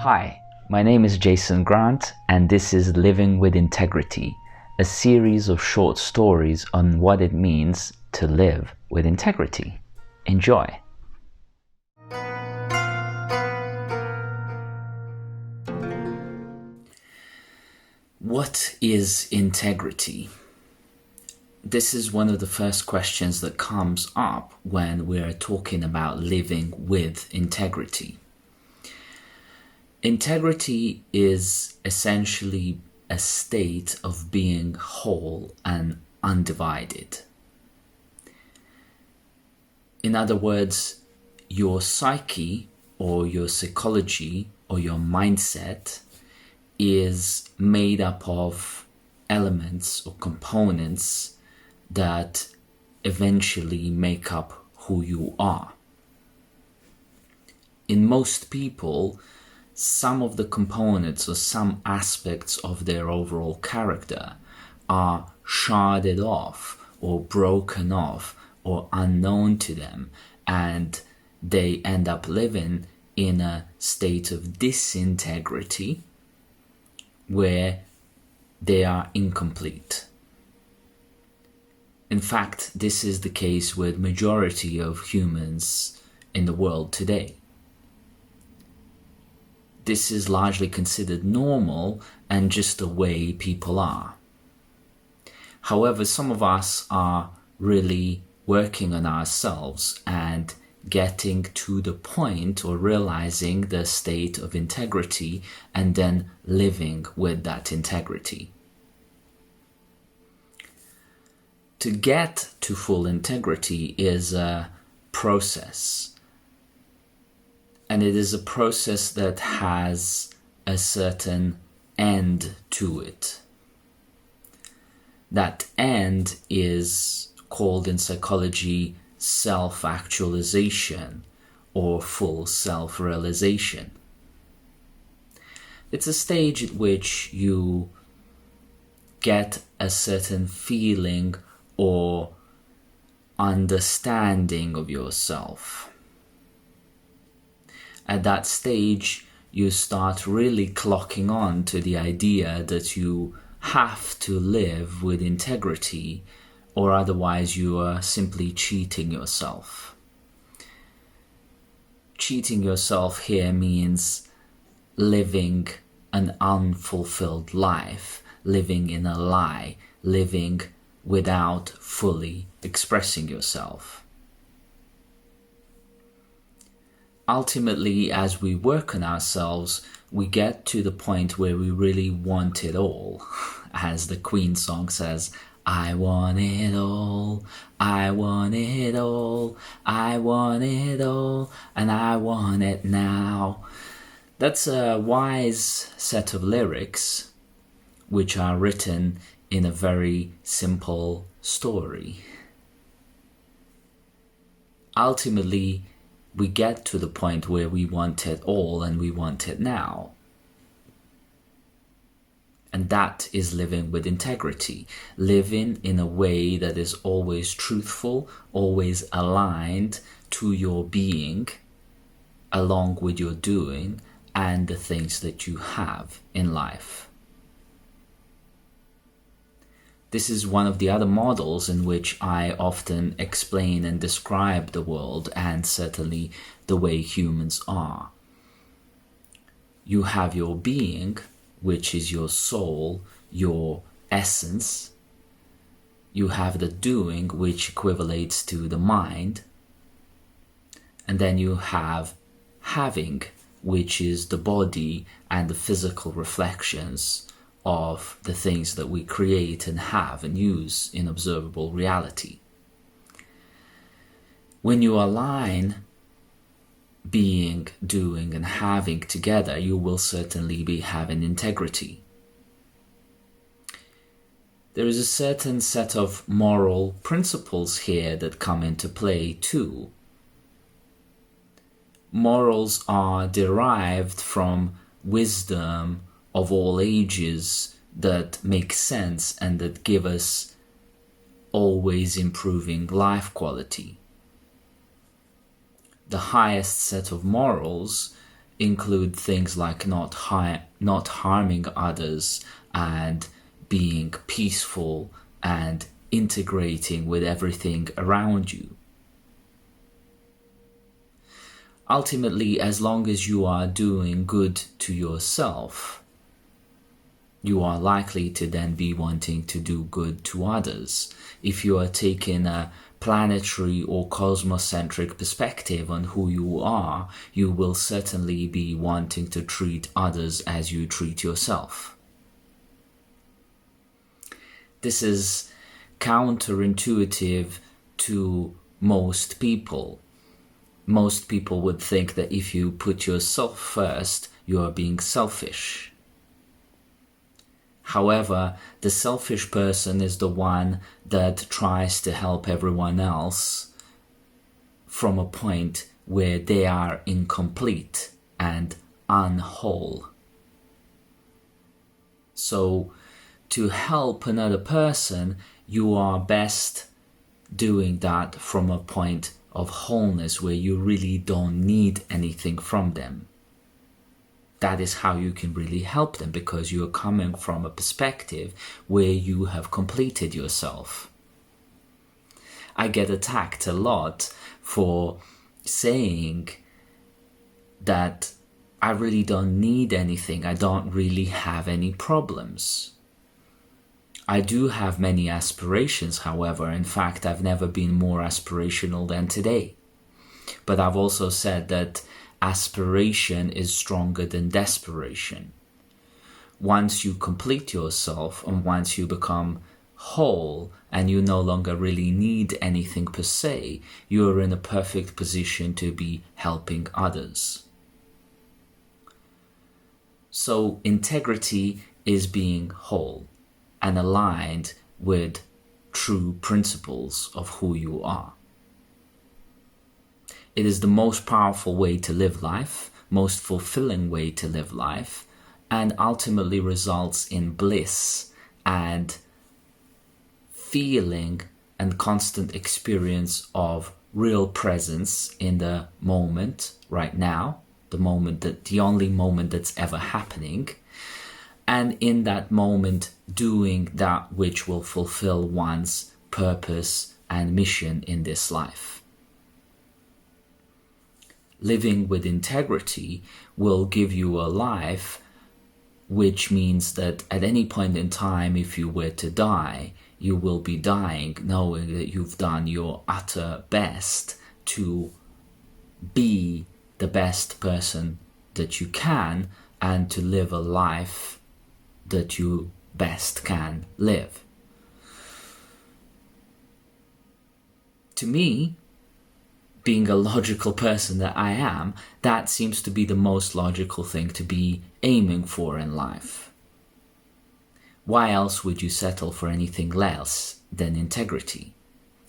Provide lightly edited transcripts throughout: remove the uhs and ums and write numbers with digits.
Hi, my name is Jason Grant, and this is Living with Integrity, a series of short stories on what it means to live with integrity. Enjoy! What is integrity? This is one of the first questions that comes up when we're talking about living with integrity. Integrity is essentially a state of being whole and undivided. In other words, your psyche or your psychology or your mindset is made up of elements or components that eventually make up who you are. In most people, some of the components or some aspects of their overall character are sharded off or broken off or unknown to them, and they end up living in a state of disintegrity where they are incomplete. In fact, this is the case with majority of humans in the world today. This is largely considered normal and just the way people are. However, some of us are really working on ourselves and getting to the point or realizing the state of integrity and then living with that integrity. To get to full integrity is a process. And it is a process that has a certain end to it. That end is called in psychology self-actualization or full self-realization. It's a stage at which you get a certain feeling or understanding of yourself. At that stage, you start really clocking on to the idea that you have to live with integrity, or otherwise you are simply cheating yourself. Cheating yourself here means living an unfulfilled life, living in a lie, living without fully expressing yourself. Ultimately, as we work on ourselves, we get to the point where we really want it all. As the Queen song says, I want it all, I want it all, I want it all, and I want it now. That's a wise set of lyrics, which are written in a very simple story. Ultimately, we get to the point where we want it all and we want it now. And that is living with integrity, living in a way that is always truthful, always aligned to your being, along with your doing and the things that you have in life. This is one of the other models in which I often explain and describe the world and certainly the way humans are. You have your being, which is your soul, your essence. You have the doing, which equivalates to the mind. And then you have having, which is the body and the physical reflections of the things that we create and have and use in observable reality. When you align being, doing, and having together, you will certainly be having integrity. There is a certain set of moral principles here that come into play too. Morals are derived from wisdom of all ages that make sense and that give us always improving life quality. The highest set of morals include things like not harming others and being peaceful and integrating with everything around you. Ultimately, as long as you are doing good to yourself, you are likely to then be wanting to do good to others. If you are taking a planetary or cosmocentric perspective on who you are, you will certainly be wanting to treat others as you treat yourself. This is counterintuitive to most people. Most people would think that if you put yourself first, you are being selfish. However, the selfish person is the one that tries to help everyone else from a point where they are incomplete and unwhole. So, to help another person, you are best doing that from a point of wholeness where you really don't need anything from them. That is how you can really help them, because you are coming from a perspective where you have completed yourself. I get attacked a lot for saying that I really don't need anything, I don't really have any problems. I do have many aspirations, however. In fact, I've never been more aspirational than today. But I've also said that aspiration is stronger than desperation. Once you complete yourself and once you become whole and you no longer really need anything per se, you are in a perfect position to be helping others. So integrity is being whole and aligned with true principles of who you are. It is the most powerful way to live life, most fulfilling way to live life, and ultimately results in bliss and feeling and constant experience of real presence in the moment right now, the only moment that's ever happening, and in that moment doing that which will fulfill one's purpose and mission in this life. Living with integrity will give you a life which means that at any point in time, if you were to die, you will be dying knowing that you've done your utter best to be the best person that you can and to live a life that you best can live. To me, being a logical person that I am, that seems to be the most logical thing to be aiming for in life. Why else would you settle for anything less than integrity?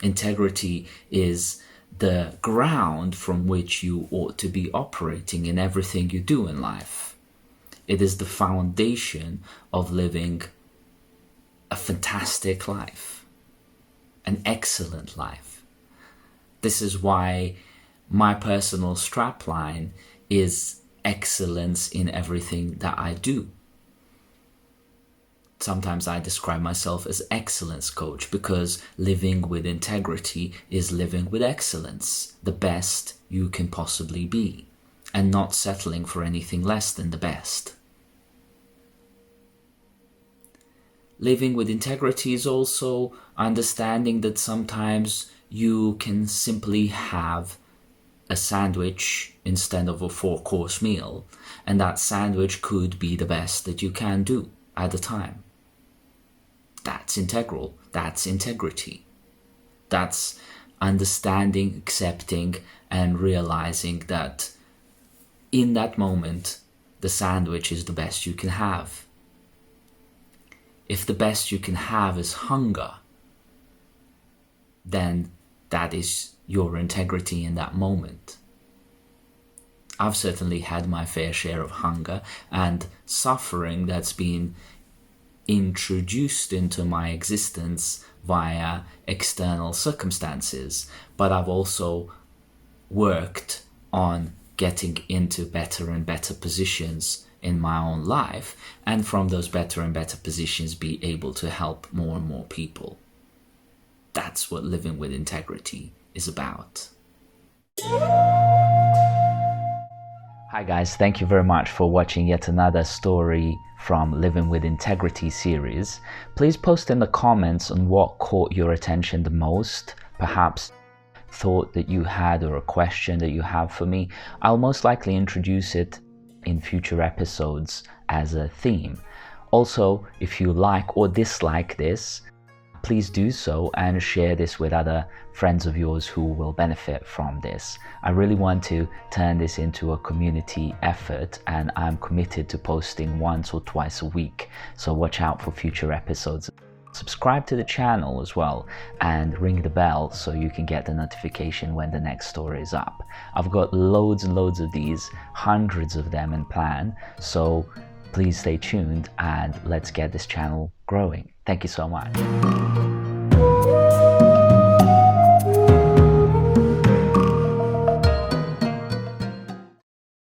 Integrity is the ground from which you ought to be operating in everything you do in life. It is the foundation of living a fantastic life, an excellent life. This is why my personal strapline is excellence in everything that I do. Sometimes I describe myself as excellence coach because living with integrity is living with excellence, the best you can possibly be, and not settling for anything less than the best. Living with integrity is also understanding that sometimes you can simply have a sandwich instead of a 4-course meal, and that sandwich could be the best that you can do at the time. That's integral. That's integrity. That's understanding, accepting, and realizing that in that moment, the sandwich is the best you can have. If the best you can have is hunger, then that is your integrity in that moment. I've certainly had my fair share of hunger and suffering that's been introduced into my existence via external circumstances, but I've also worked on getting into better and better positions in my own life, and from those better and better positions be able to help more and more people. That's what living with integrity is about. Hi guys, thank you very much for watching yet another story from Living with Integrity series. Please post in the comments on what caught your attention the most, perhaps thought that you had or a question that you have for me. I'll most likely introduce it in future episodes as a theme. Also, if you like or dislike this, please do so and share this with other friends of yours who will benefit from this. I really want to turn this into a community effort, and I'm committed to posting once or twice a week, so watch out for future episodes. Subscribe to the channel as well and ring the bell so you can get the notification when the next story is up. I've got loads and loads of these, hundreds of them in plan, so please stay tuned and let's get this channel growing. Thank you so much.